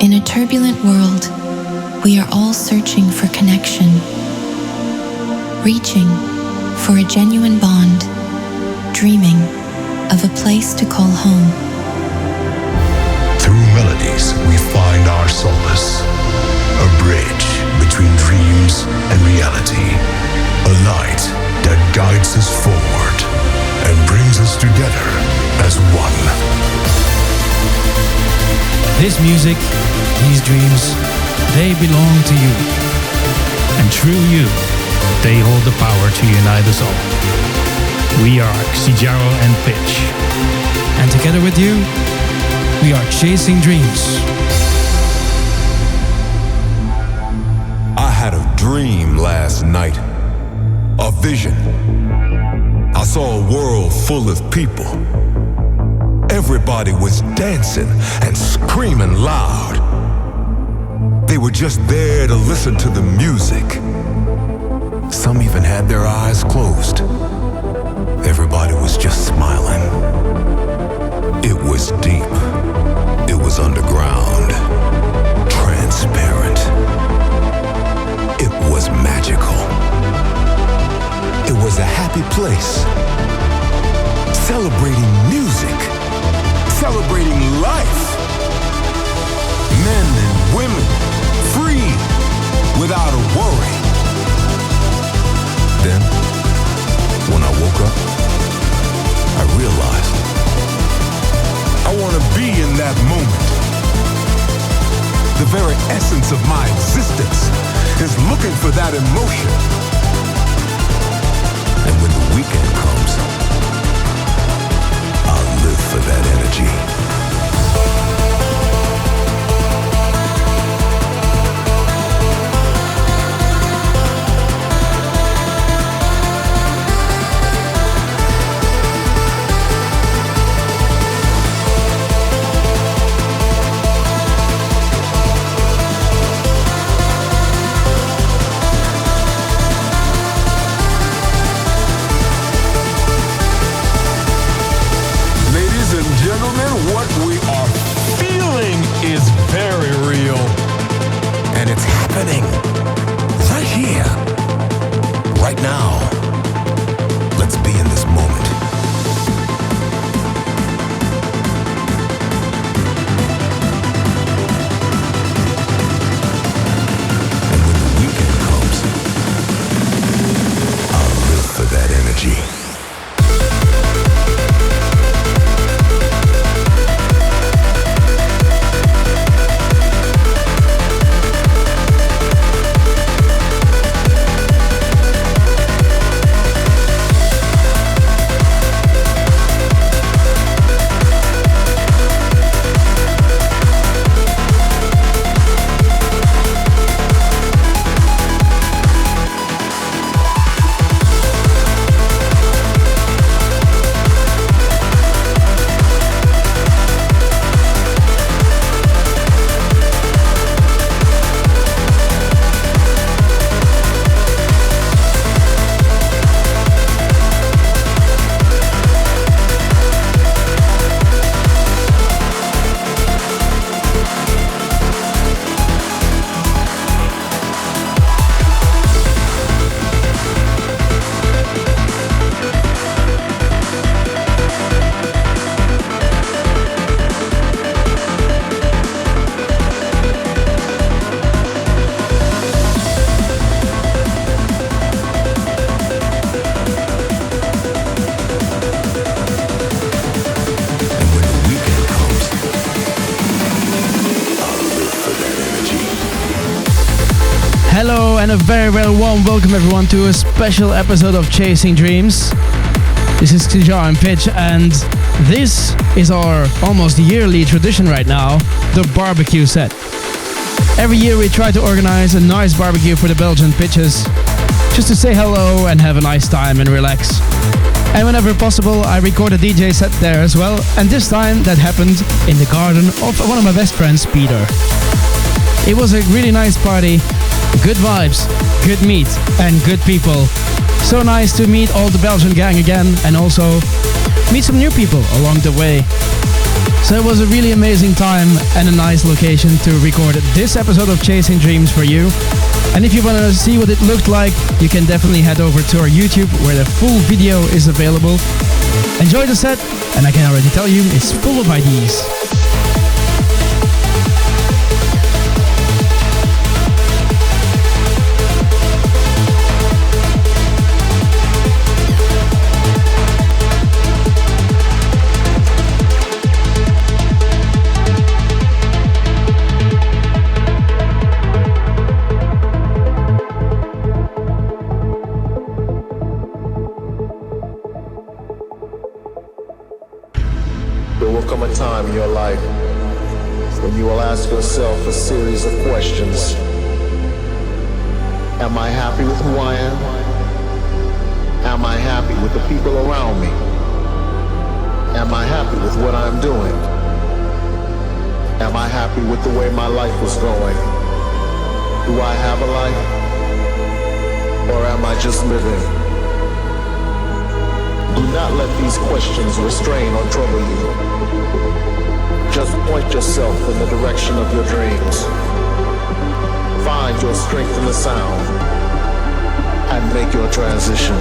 In a turbulent world, we are all searching for connection, reaching for a genuine bond, dreaming of a place to call home. Through melodies, we find our solace, a bridge between dreams and reality, a light that guides us forward and brings us together as one. This music, these dreams, they belong to you. And through you, they hold the power to unite us all. We are XiJaro and Pitch. And together with you, we are chasing dreams. I had a dream last night, a vision. I saw a world full of people. Everybody was dancing and screaming loud. They were just there to listen to the music. Some even had their eyes closed. Everybody was just smiling. It was deep. It was underground. Transparent. It was magical. It was a happy place. Celebrating music. Celebrating life. Men and women, free, without a worry. Then, when I woke up, I realized I want to be in that moment. The very essence of my existence is looking for that emotion. And when the weekend comes, I'll live for that energy. Hello and a very warm welcome everyone to a special episode of Chasing Dreams. This is XiJaro and Pitch, and this is our almost yearly tradition right now, the barbecue set. Every year we try to organize a nice barbecue for the Belgian pitches, just to say hello and have a nice time and relax. And whenever possible I record a DJ set there as well, and this time that happened in the garden of one of my best friends, Peter. It was a really nice party. Good vibes, good meat, and good people. So nice to meet all the Belgian gang again, and also meet some new people along the way. So it was a really amazing time and a nice location to record this episode of Chasing Dreams for you. And if you want to see what it looked like, you can definitely head over to our YouTube where the full video is available. Enjoy the set, and I can already tell you it's full of ideas. Time in your life when you will ask yourself a series of questions. Am I happy with who I am? Am I happy with the people around me? Am I happy with what I'm doing? Am I happy with the way my life was going? Do I have a life? Or am I just living? Do not let these questions restrain or trouble you. Just point yourself in the direction of your dreams. Find your strength in the sound and make your transition.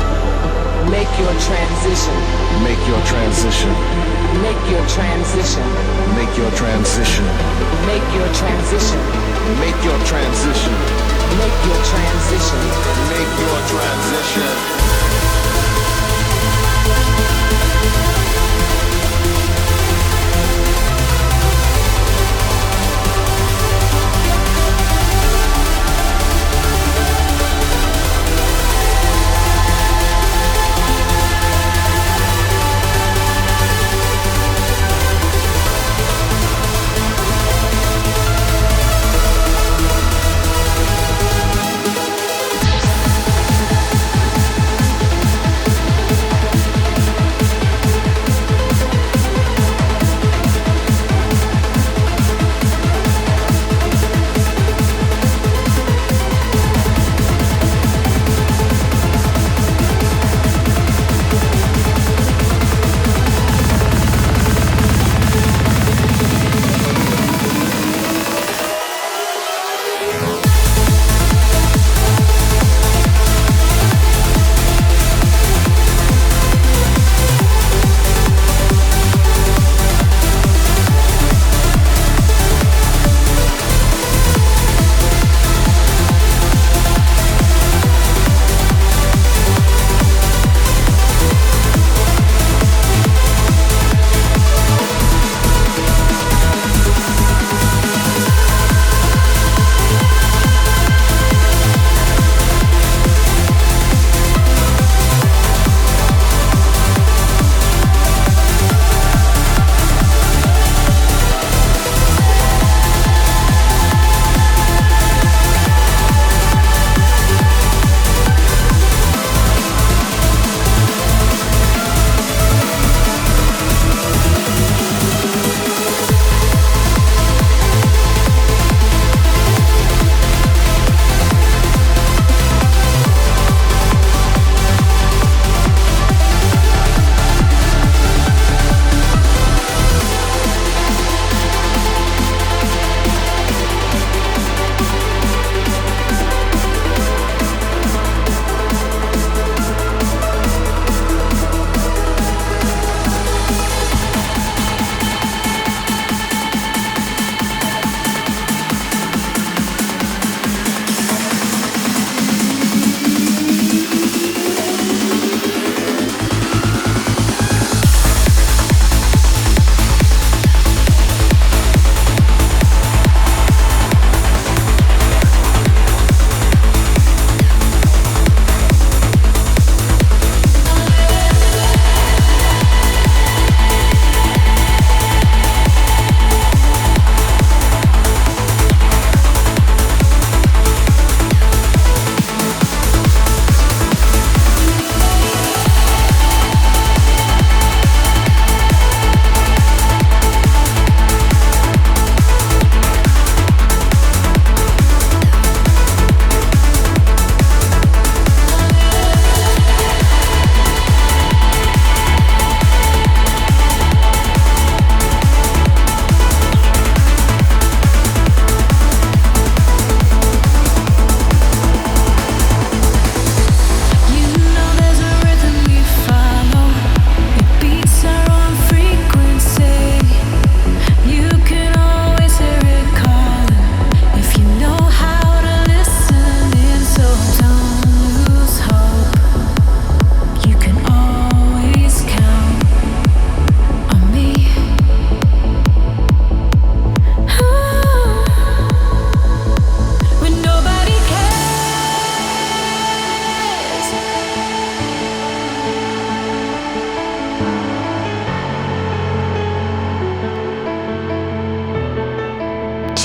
Make your transition. Make your transition. Make your transition. Make your transition. Make your transition. Make your transition. Make your transition. Make your transition.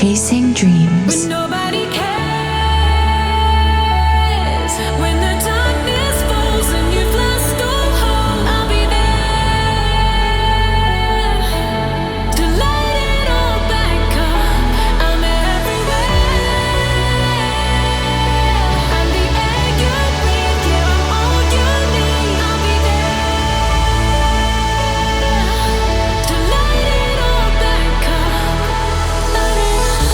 Chasing Dreams. When nobody cares, when the darkness falls and you've lost all hope, I'll be there to light it all back up. I'm everywhere. I'm the air you breathe, yeah, I'm all you need. I'll be there to light it all back up. Light it up.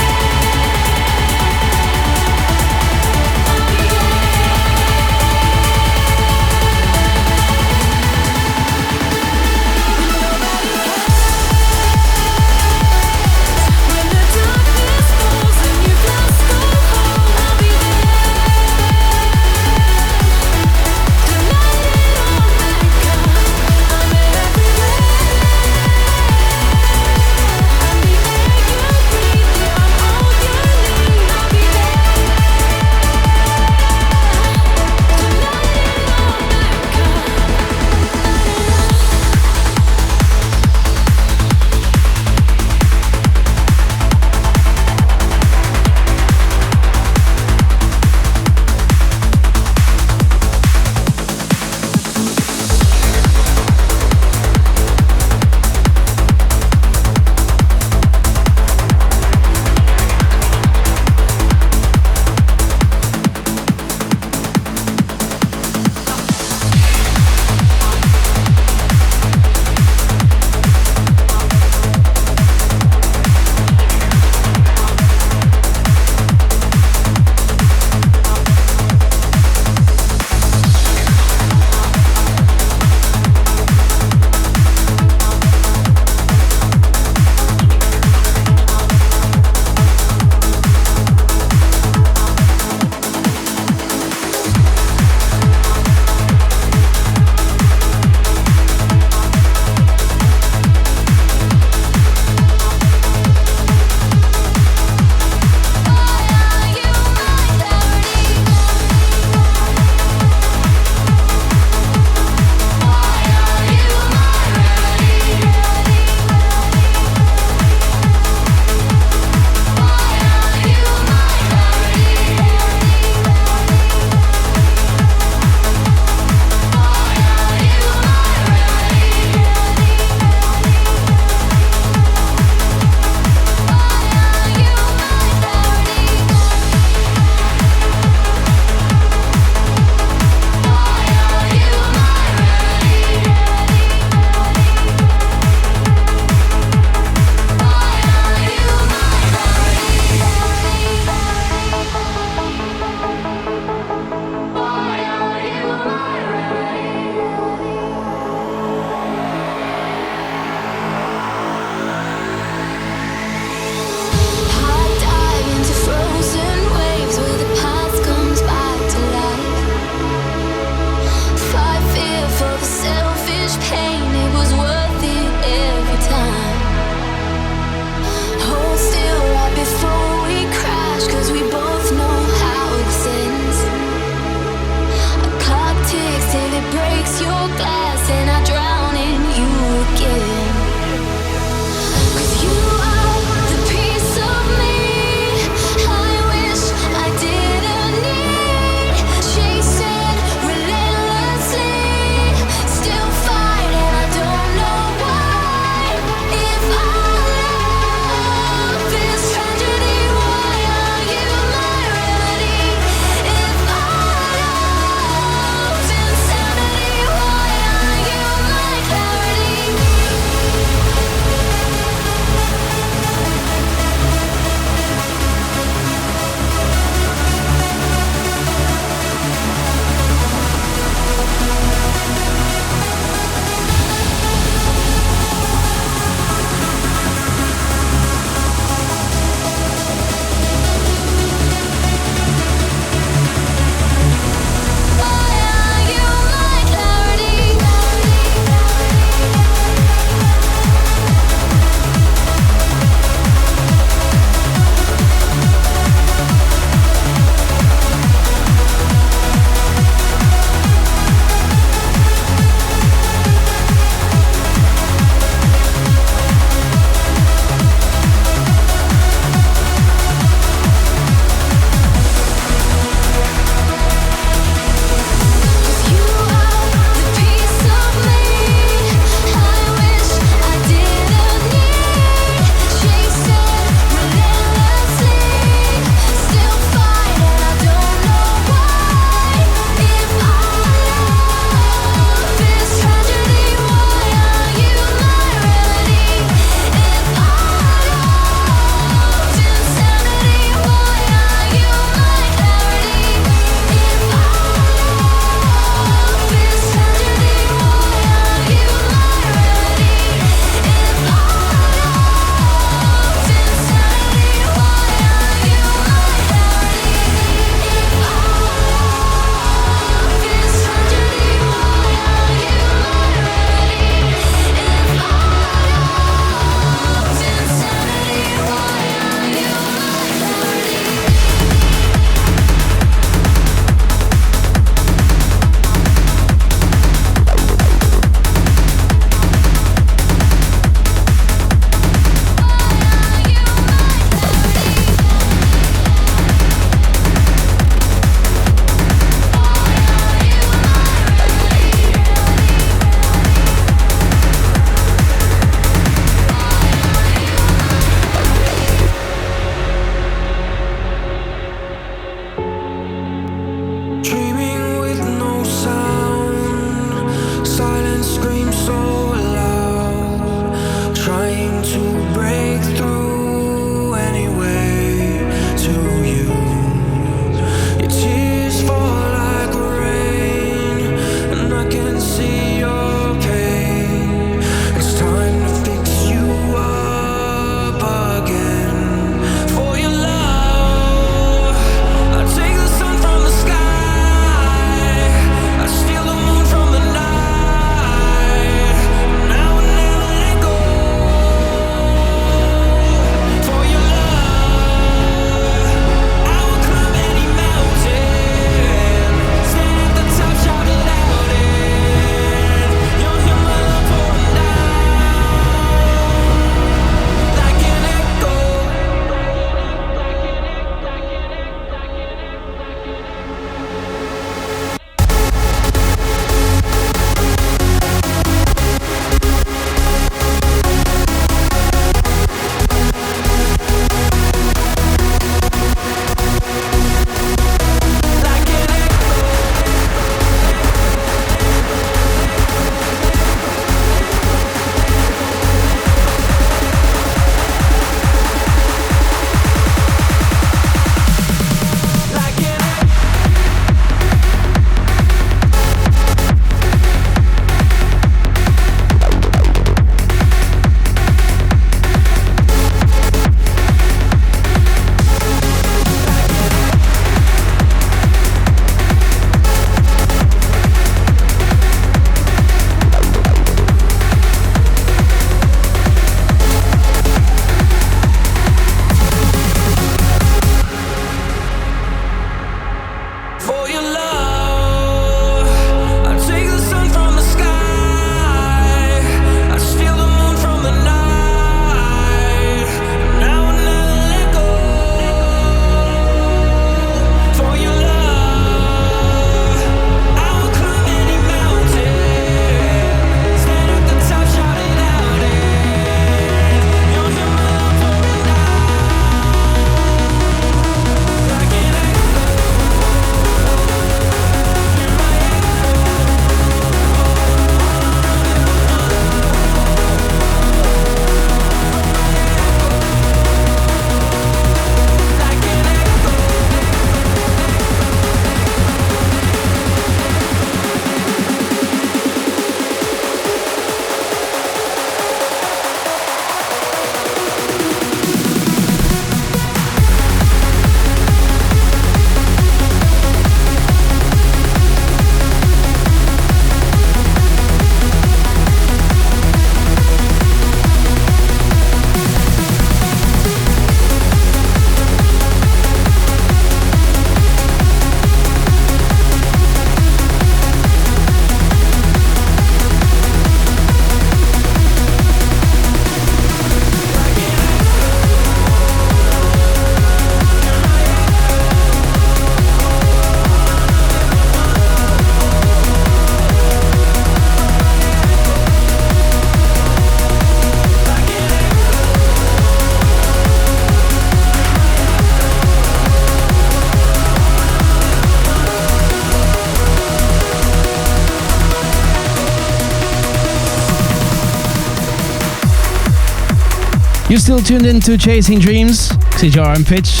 You're still tuned in to Chasing Dreams, XiJaro and Pitch.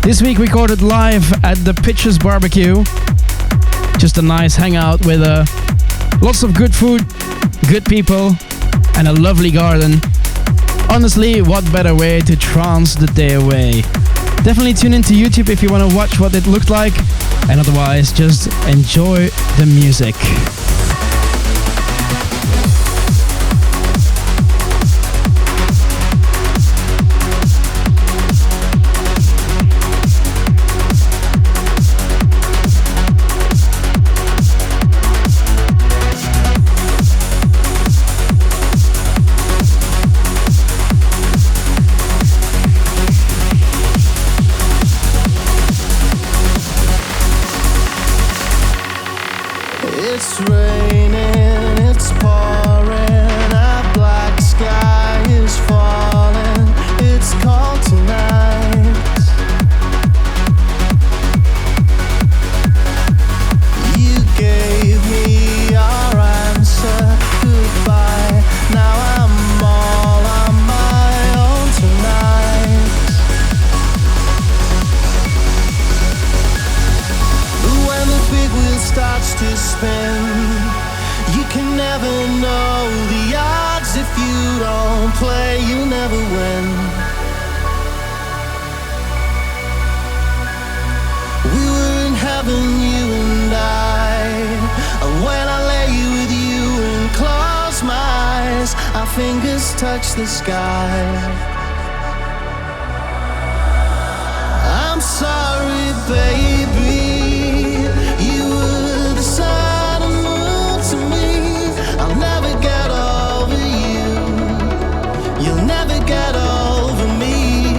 This week recorded live at the Pitch's BBQ. Just a nice hangout with lots of good food, good people, and a lovely garden. Honestly, what better way to trance the day away? Definitely tune into YouTube if you want to watch what it looked like, and otherwise just enjoy the music. It's raining, it's pouring, a black sky is falling, it's cold tonight. You gave me your answer, goodbye, now I'm all on my own tonight. When the big wheel starts to spin, you can never know the odds. If you don't play, you never win. We were in heaven, you and I, and when I lay you with you and close my eyes, our fingers touch the sky. I'm sorry, baby. I'll never get over you. You'll never get over me.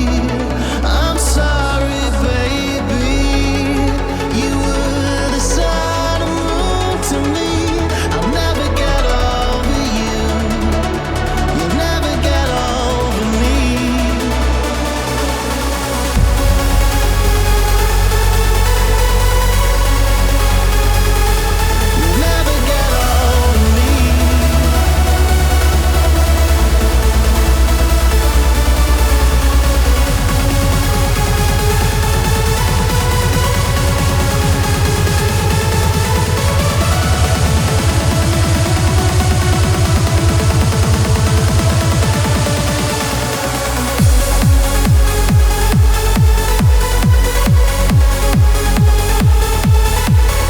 I'm sorry, baby. You were the sun and moon to me. I'll never get over you. You'll never get over me. You'll never get over me.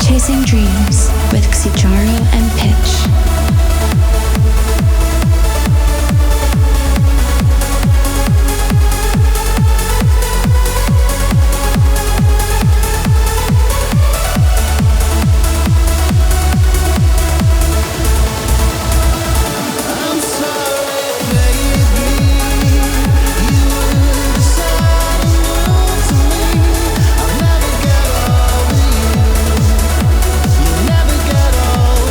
Chasing Dreams with XiJaro and Pitch. I'm sorry, baby. You were the sun and moon to me. I'll never get over you. You'll never get over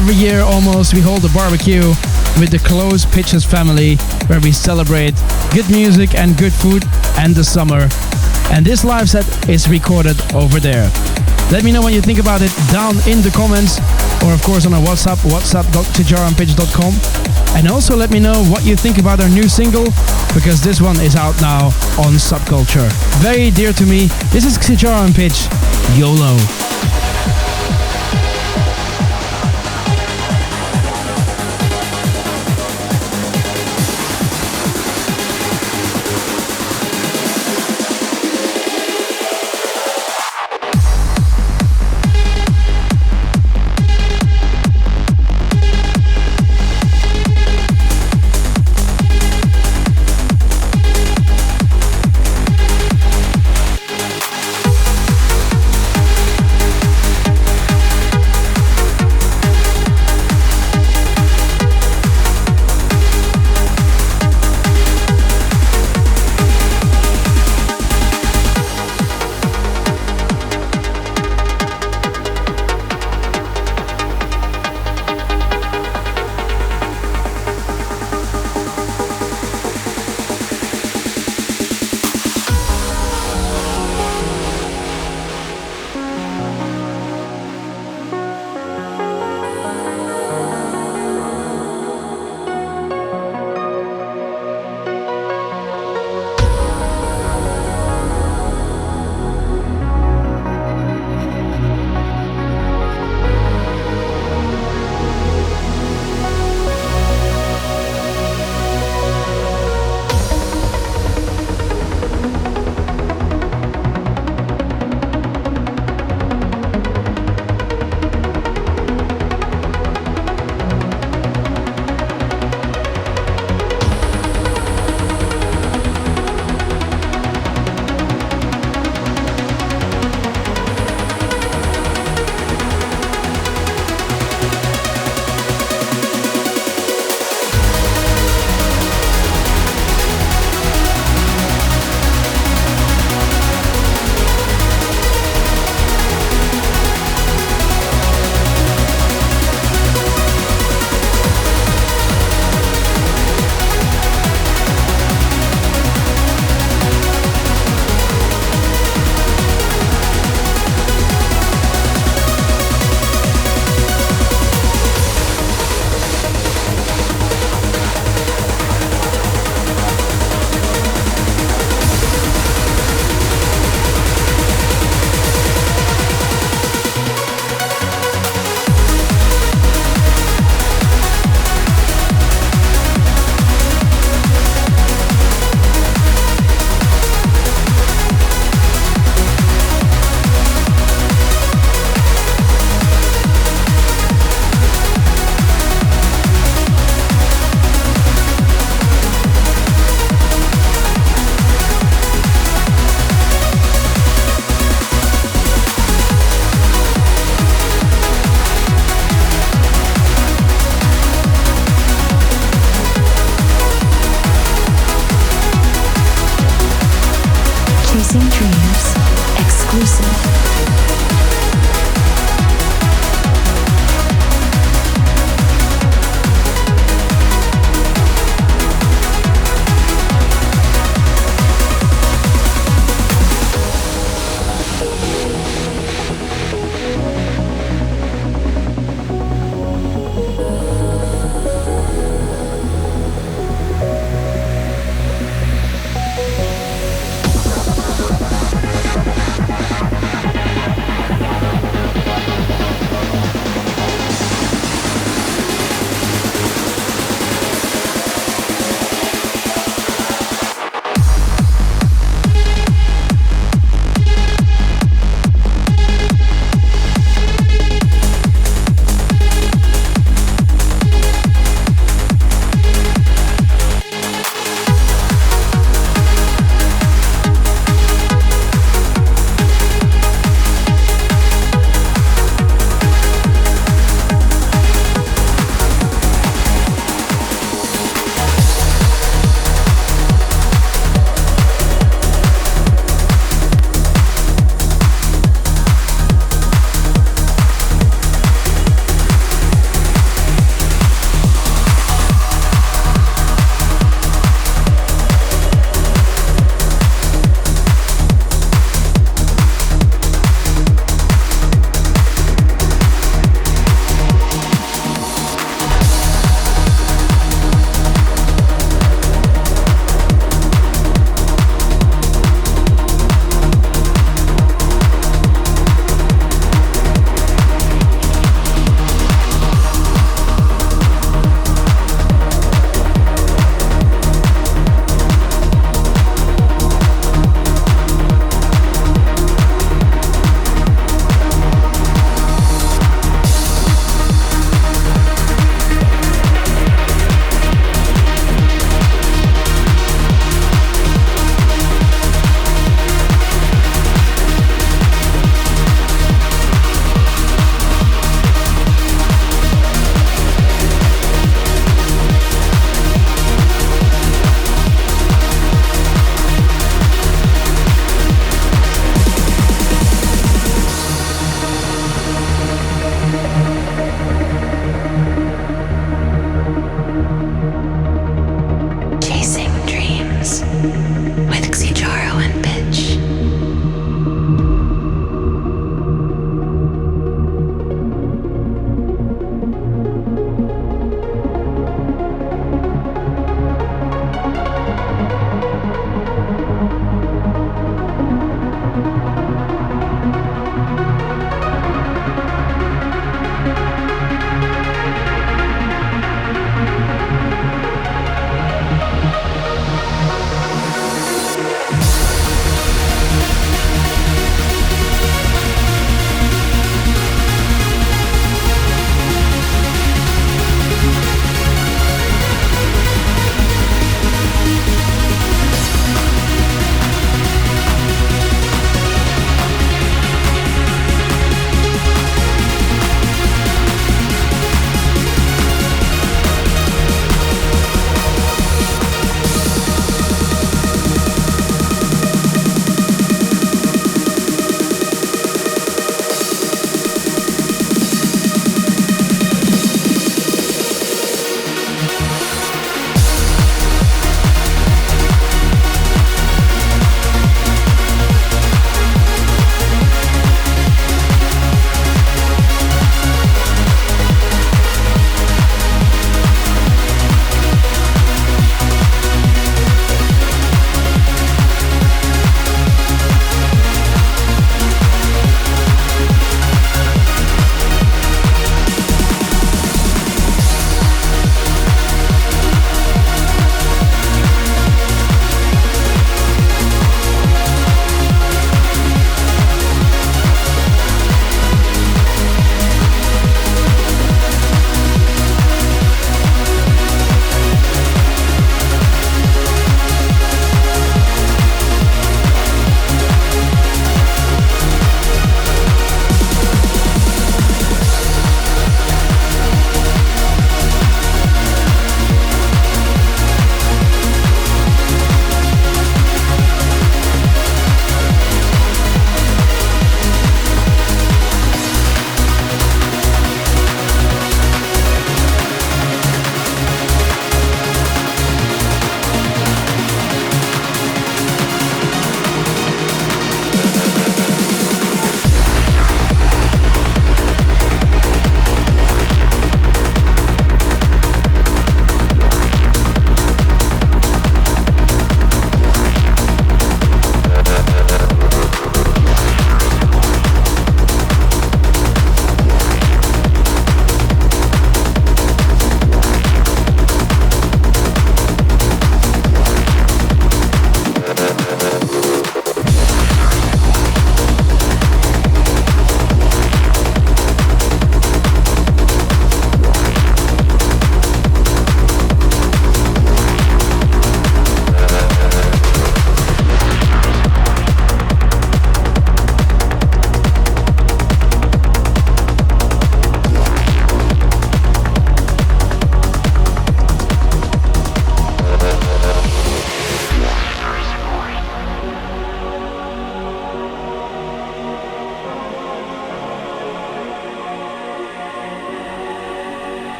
Every year almost we hold a barbecue with the Close Pitches family where we celebrate good music and good food and the summer. And this live set is recorded over there. Let me know what you think about it down in the comments, or of course on our WhatsApp, whatsapp.xijaroandpitch.com. And also let me know what you think about our new single, because this one is out now on Subculture. Very dear to me. This is XiJaro and Pitch, YOLO.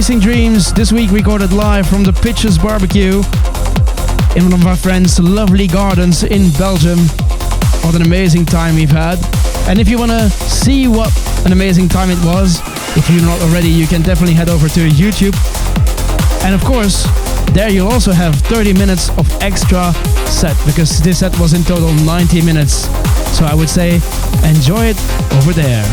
Chasing Dreams, this week recorded live from the Pitches BBQ in one of our friends' lovely gardens in Belgium. What an amazing time we've had. And if you want to see what an amazing time it was, if you're not already, you can definitely head over to YouTube. And of course, there you'll also have 30 minutes of extra set, because this set was in total 90 minutes. So I would say enjoy it over there.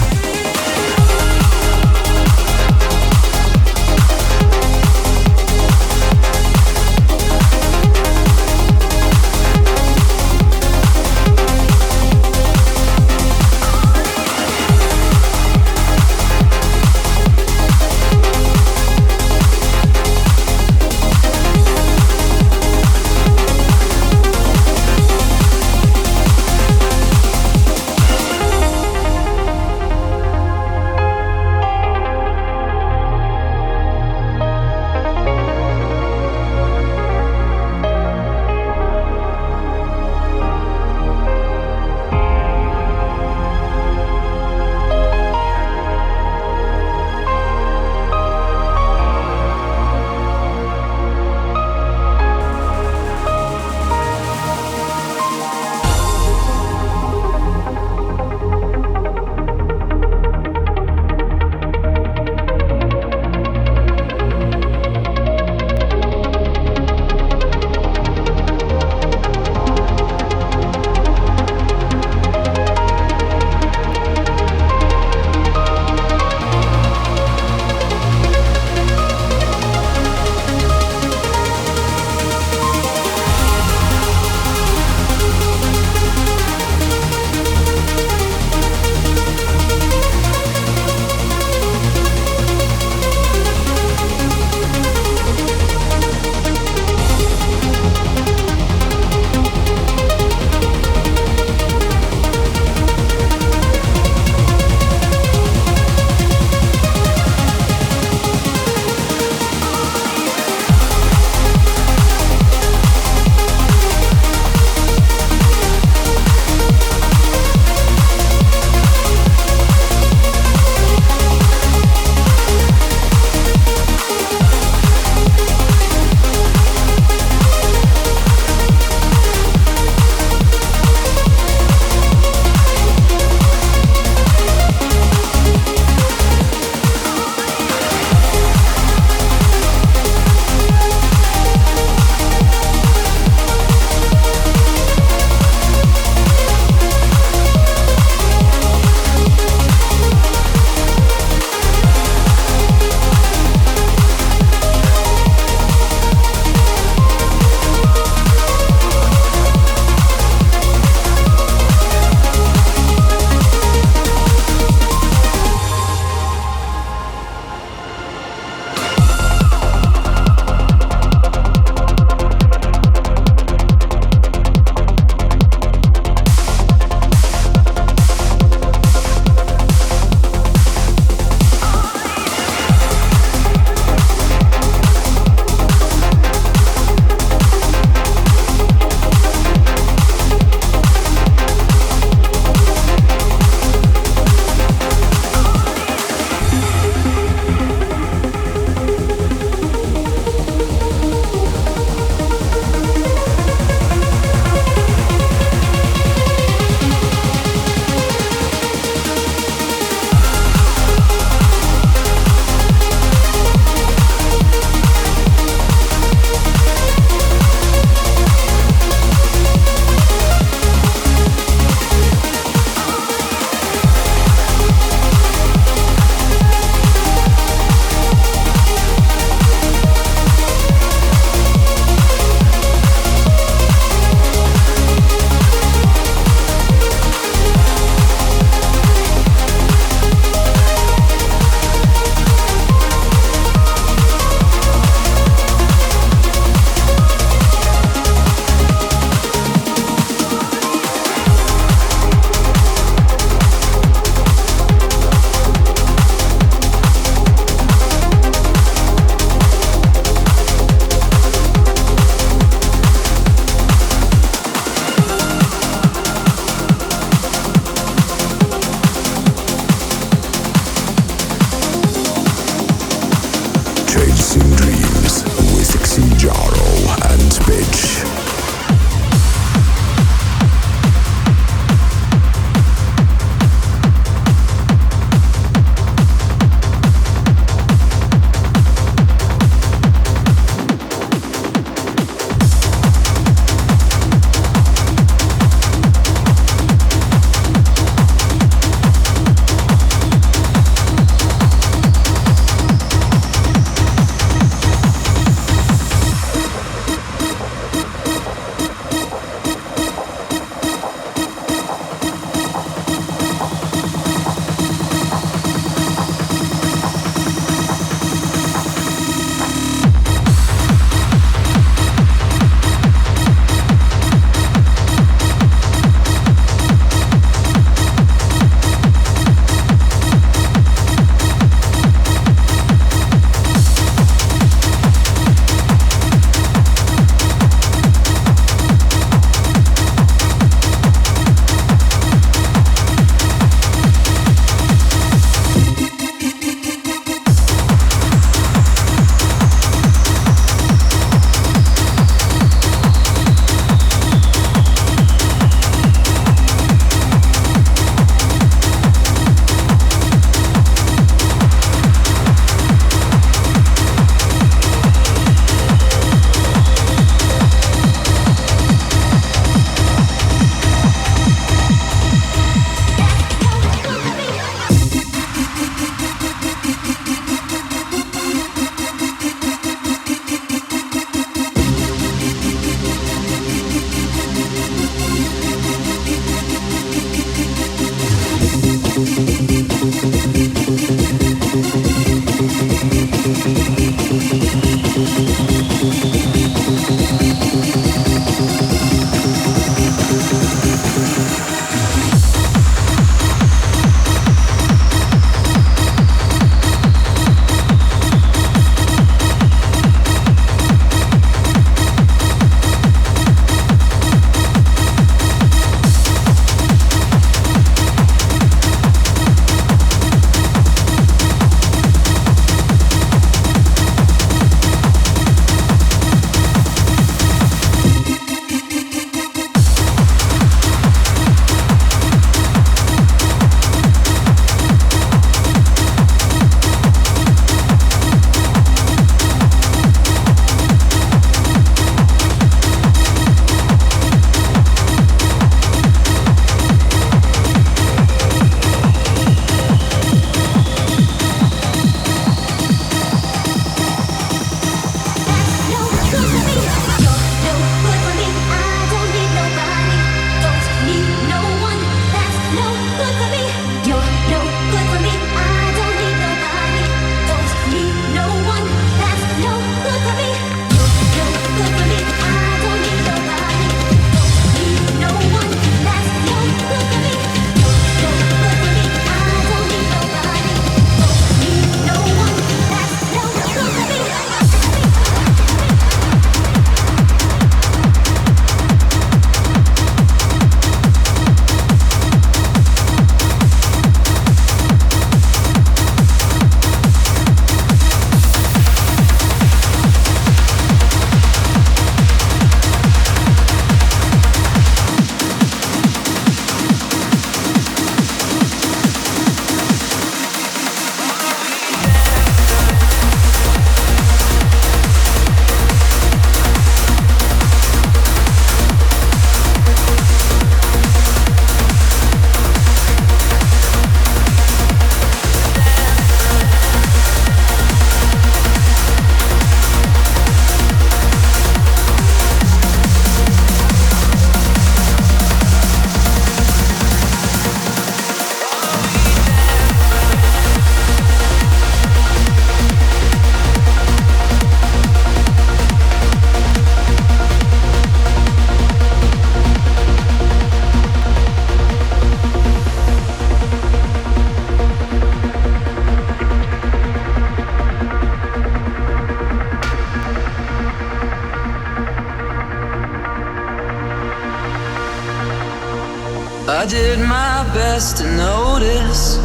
I did my best to notice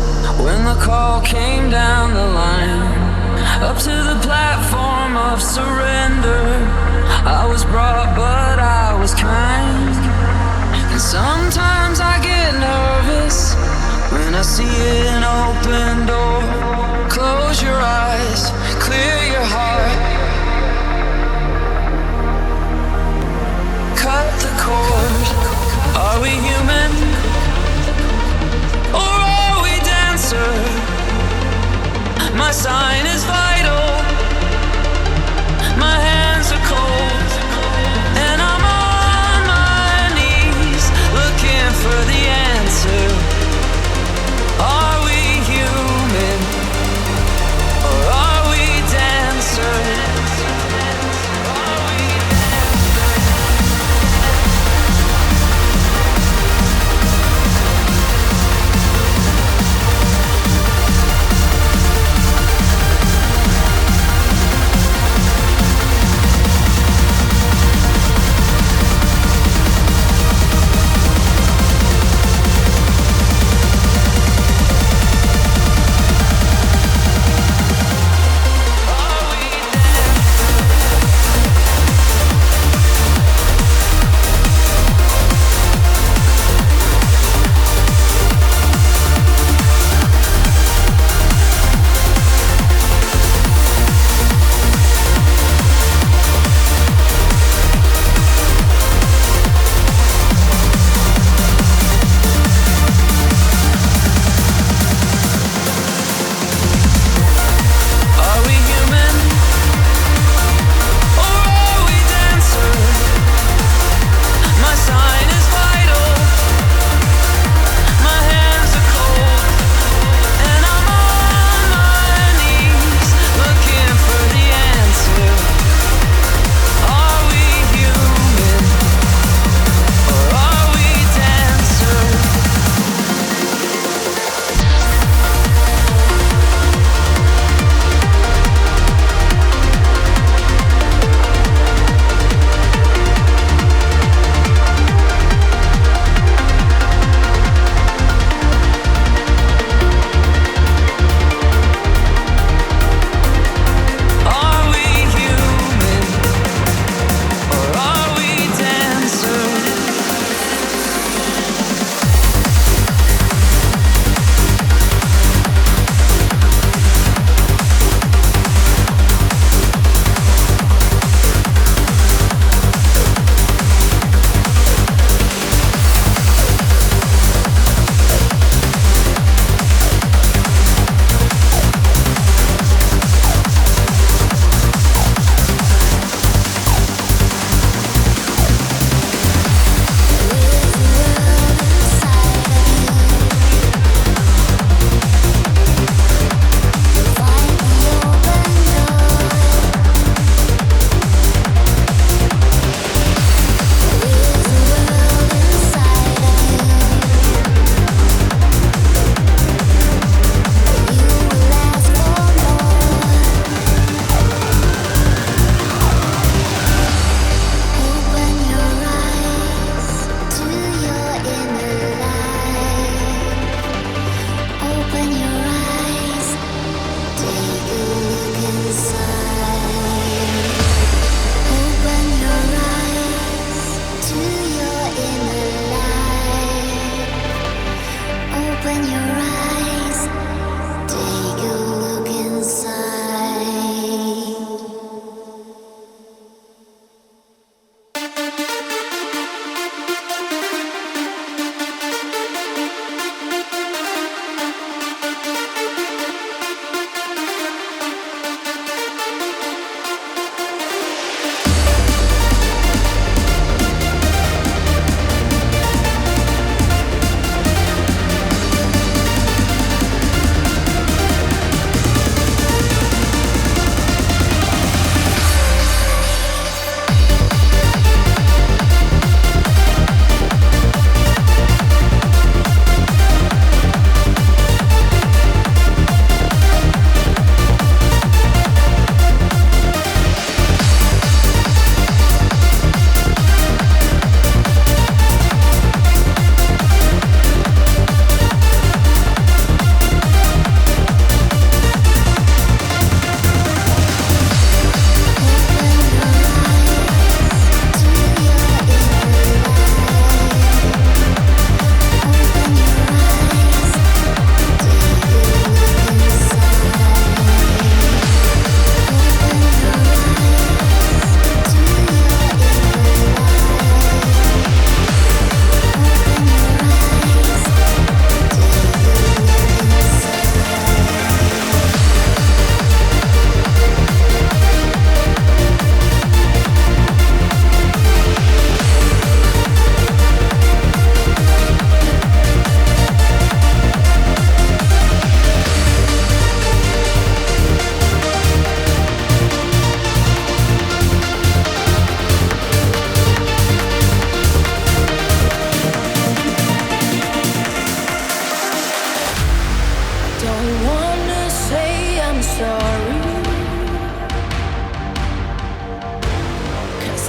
when the call came down the line. Up to the platform of surrender, I was brought but I was kind. And sometimes I get nervous when I see an open door. Close your eyes, clear your heart. Cut the cord. Are we human? Or are we dancer? My sign is vital. My hands are cold.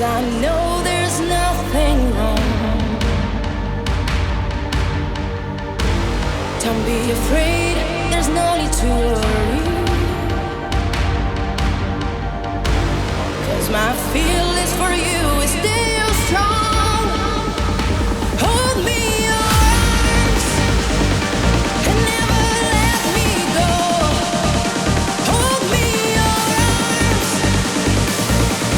I know there's nothing wrong. Don't be afraid, there's no need to worry. 'Cause my feelings for you is still strong. Hold me in your arms and never let me go. Hold me in your arms,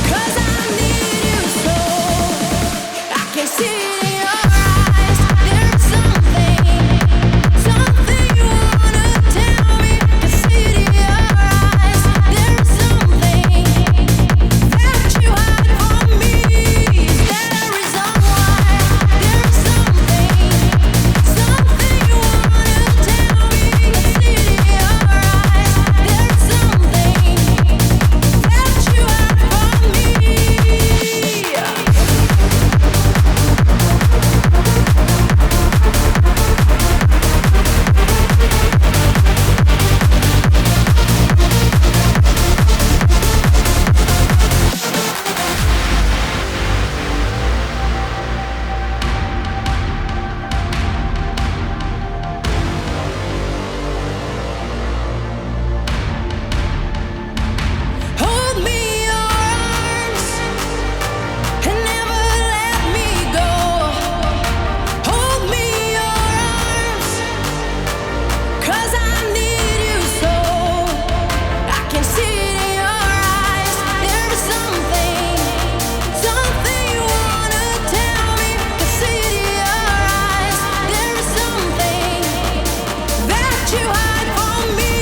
'cause I need you so. I can see it in your eyes. There's something you wanna tell me. I see it in your eyes. There's something that you hide from me. Is there a reason why? There's something you wanna tell me. I see it in your eyes. There's something that you hide from me. Hold me in your arms and never let me go. Hold me in your arms, 'cause I need you so. I can see it in your eyes. There's something you wanna tell me. I see it in your eyes. There's something that you hide from me.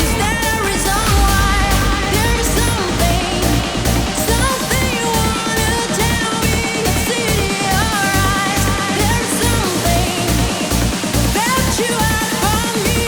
Is there a reason why? There's something you wanna tell me. I see it in your eyes. There's something that you hide from me.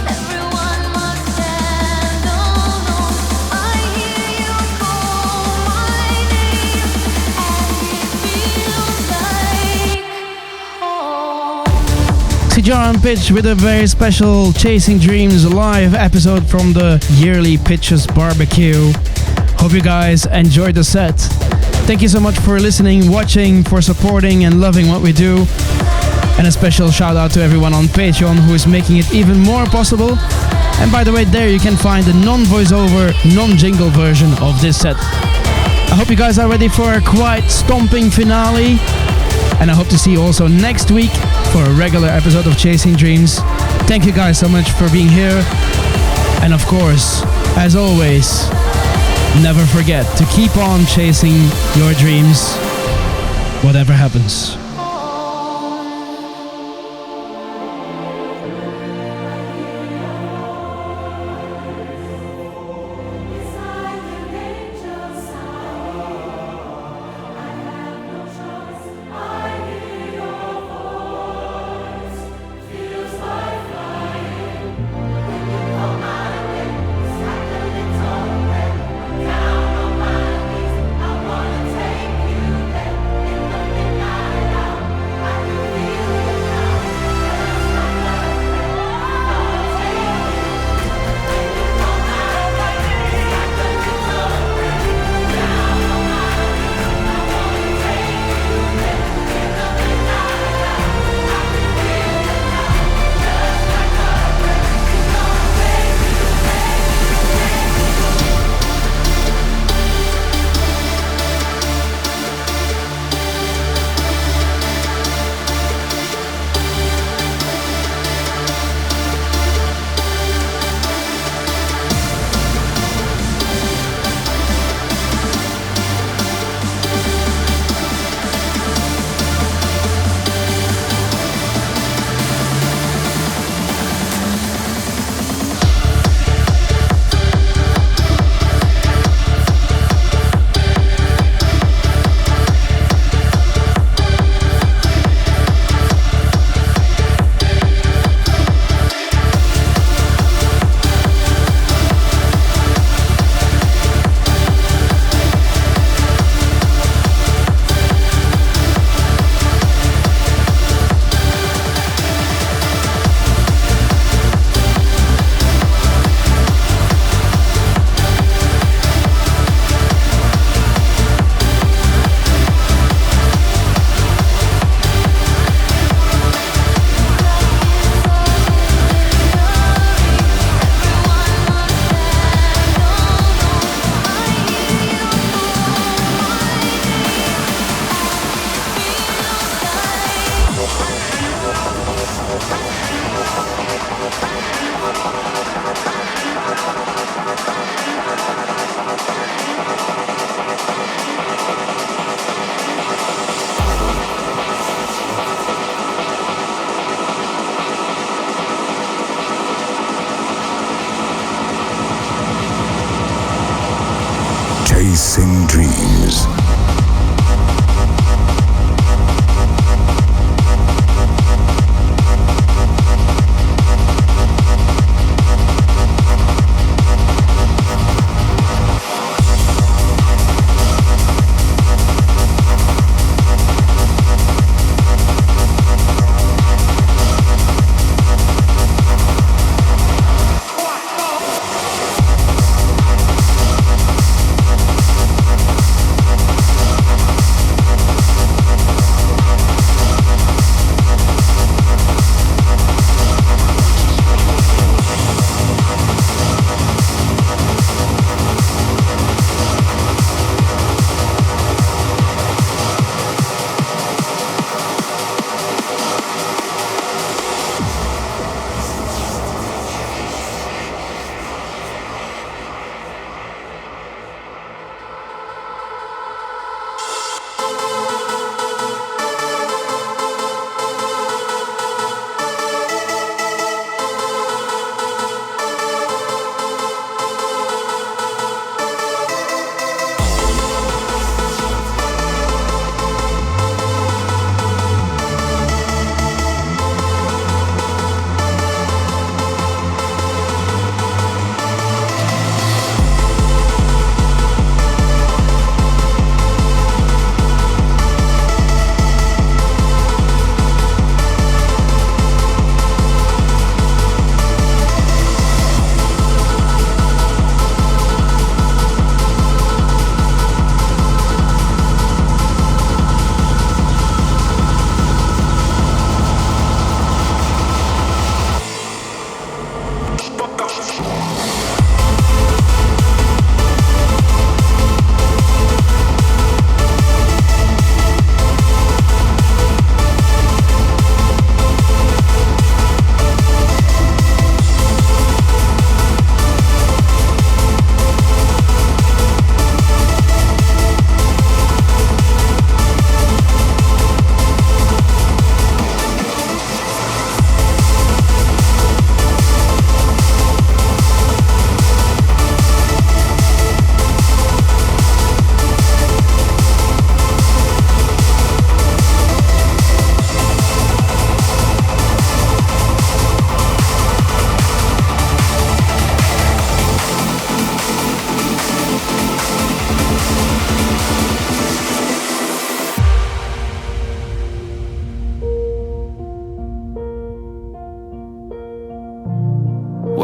Everyone must stand alone. I hear you call my name, and it feels like home. XiJaro on pitch with a very special Chasing Dreams live episode from the yearly Pitches Barbecue. Hope you guys enjoyed the set. Thank you so much for listening, watching, for supporting and loving what we do. And a special shout out to everyone on Patreon who is making it even more possible. And by the way, there you can find the non-voiceover, non-jingle version of this set. I hope you guys are ready for a quite stomping finale. And I hope to see you also next week for a regular episode of Chasing Dreams. Thank you guys so much for being here. And of course, as always, never forget to keep on chasing your dreams, whatever happens. I wanna take you there in the midnight. Chasing Dreams.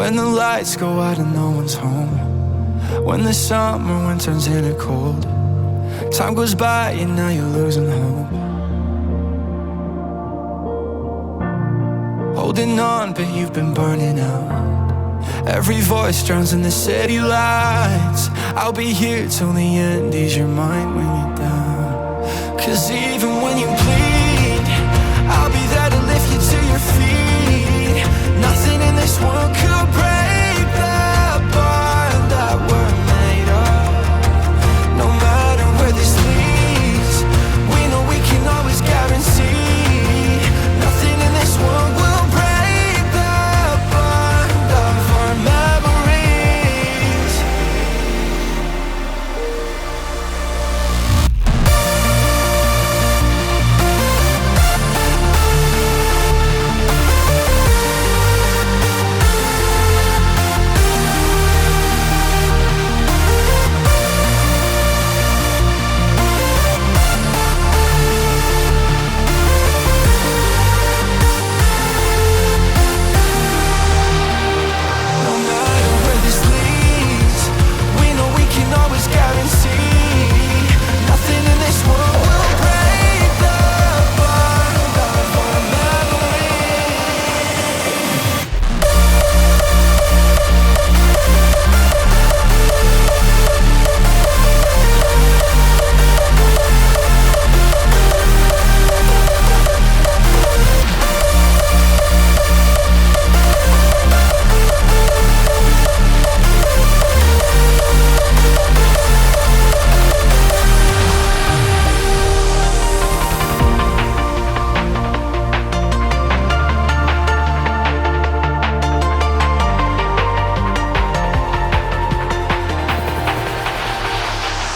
When the lights go out and no one's home, when the summer wind turns into cold, time goes by and now you're losing hope. Holding on but you've been burning out. Every voice drowns in the city lights. I'll be here till the end, ease your mind when you're down. Cause even when you bleed, I'll be there to lift you to your feet. Nothing in this world could break the bond that we're made of. No matter where this leads, we know we can always guarantee nothing in this world will break the bond of our memories.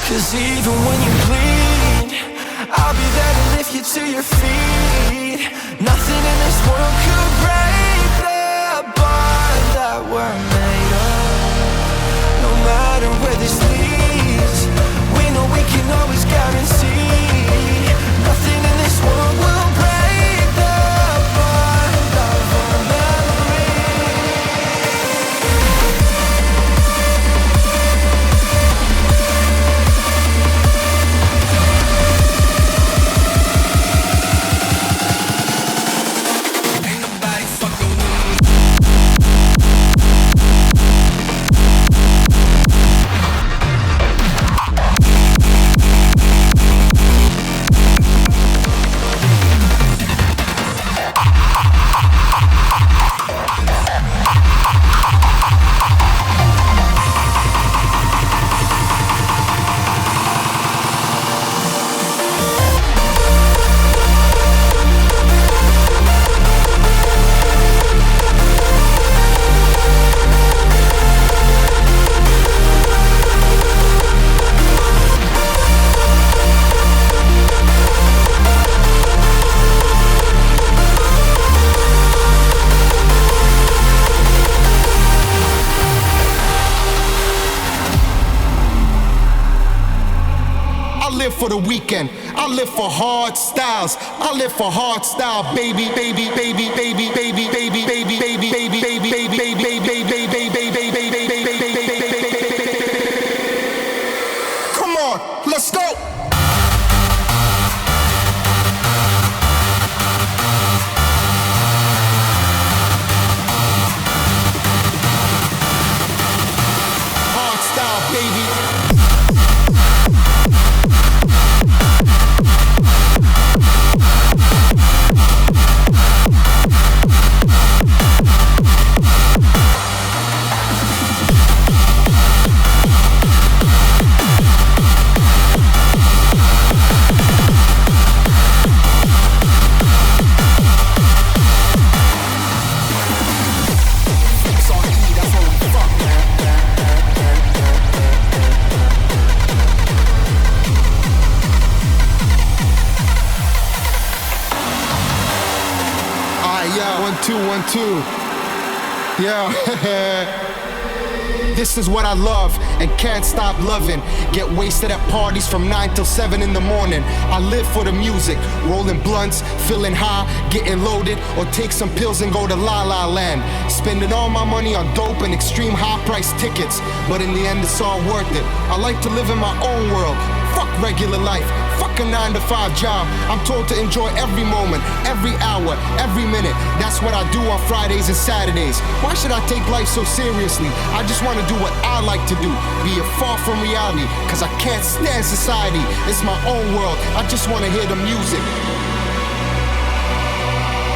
'Cause even when you bleed, I'll be there to lift you to your feet. Nothing in this world could break the bond that we're made of. No matter where this leads, we know we can always guarantee. Nothing in this world will break the bond of our memories. For the weekend, I live for hard styles. I live for hard style, baby, baby, baby, baby, baby, baby, baby, baby, baby, baby, baby, baby, baby, baby, baby. Come on, let's go. Hard style, baby. One, two. Yeah. This is what I love and can't stop loving. Get wasted at parties from 9 till 7 in the morning. I live for the music, rolling blunts, feeling high, getting loaded, or take some pills and go to La La Land. Spending all my money on dope and extreme high price tickets, but in the end it's all worth it. I like to live in my own world. Fuck regular life, fuck a 9 to 5 job. I'm told to enjoy every moment, every hour, every minute. That's what I do on Fridays and Saturdays. Why should I take life so seriously? I just want to do what I like to do, be it far from reality, cause I can't stand society. It's my own world, I just want to hear the music.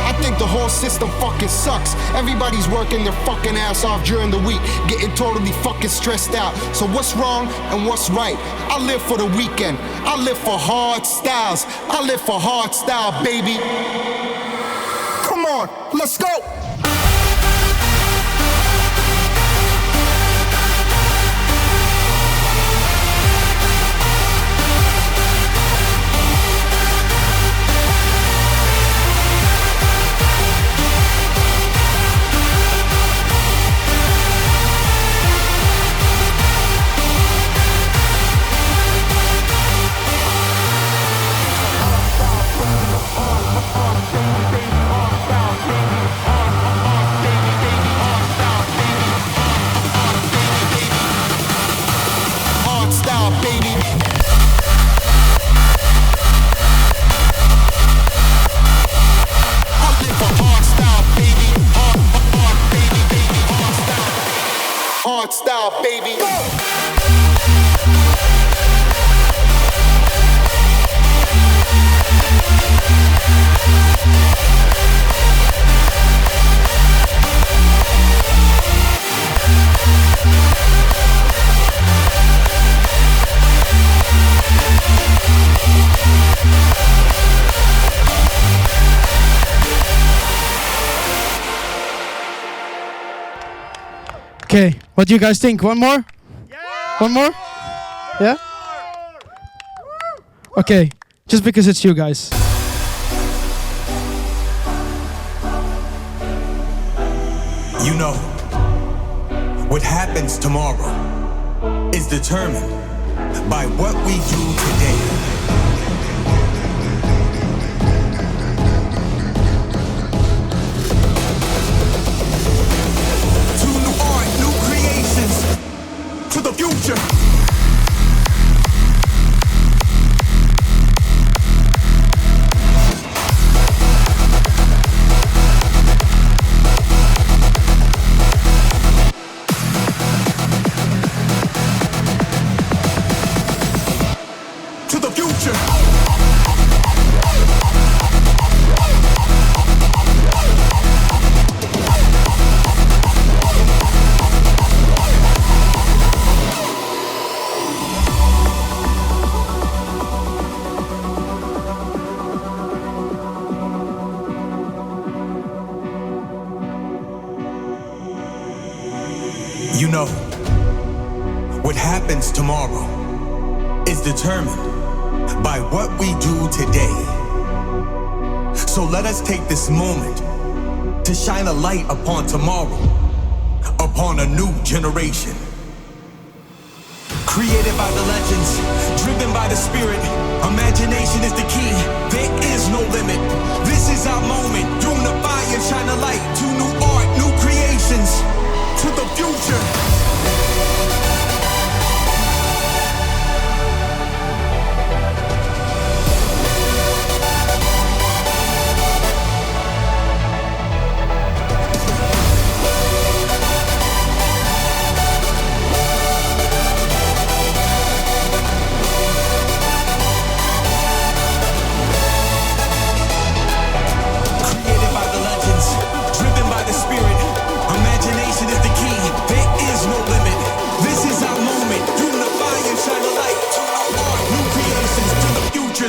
I think the whole system fucking sucks. Everybody's working their fucking ass off during the week, getting totally fucking stressed out. So what's wrong and what's right? I live for the weekend. I live for hard styles. I live for hard style, baby. Come on, let's go. Style, baby. Go! Okay, what do you guys think? One more? Yeah! One more? Yeah? Okay, just because it's you guys. You know, what happens tomorrow is determined by what we do today. To new art, new creations, to the future. You know, what happens tomorrow is determined by what we do today. So let us take this moment to shine a light upon tomorrow, upon a new generation. Created by the legends, driven by the spirit, imagination is the key, there is no limit. This is our moment, unify and shine a light to new art, new creations, to the future.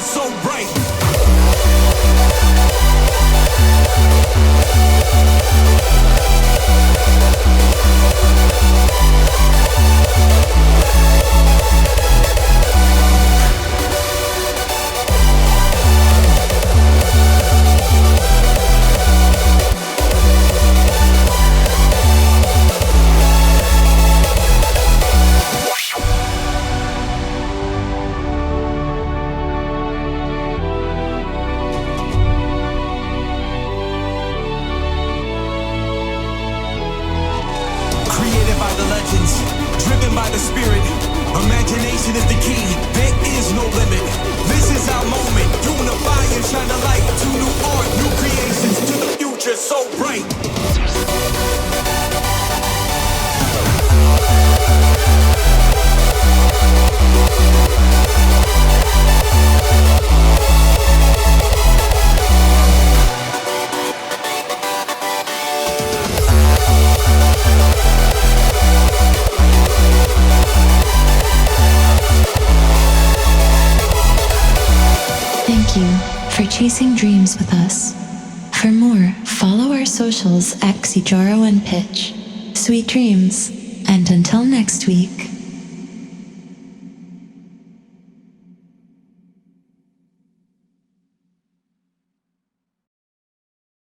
So bright. Driven by the spirit, imagination is the key, there is no limit. This is our moment, unify and shine a light to new art, new creations, to the future so bright. Thank you for chasing dreams with us. For more, follow our socials at XiJaro and Pitch. Sweet dreams, and until next week.